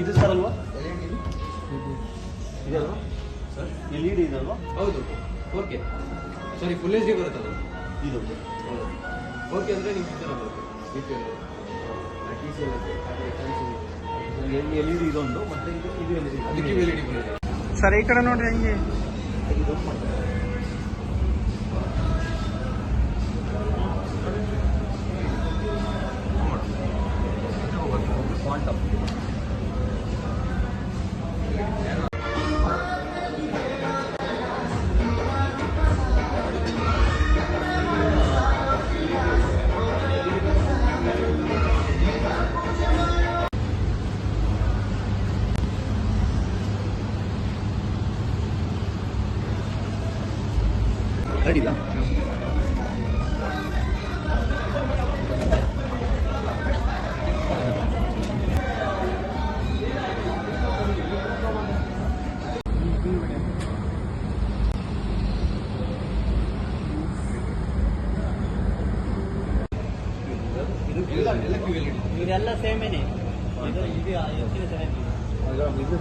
ಇದು ಸರ್ ಅಲ್ವಾ? ಇದಲ್ವಾ sir? LED ಇದಲ್ವಾ? ಹೌದು 4K. ಸಾರಿ ಫುಲ್ HD ಬರುತ್ತಲ್ಲ ಇದು 4K ಅಂದರೆ ನಿಮ್ಗೆ ಈ ಥರ ಬರುತ್ತೆ. LED ಇದೊಂದು ಮತ್ತೆ ಇದು LED. ಅದಕ್ಕೆ LED ಬರುತ್ತೆ ಸರ್. ಈ ಕಡೆ ನೋಡ್ರಿ ಹೆಂಗೆ ಕ್ವಾಂಟಮ್. ಅಡಿಲ್ಲ ಎಲ್ಲ QLED. ಇವರೆಲ್ಲ ಸೇಮೇನೆ. ಇದು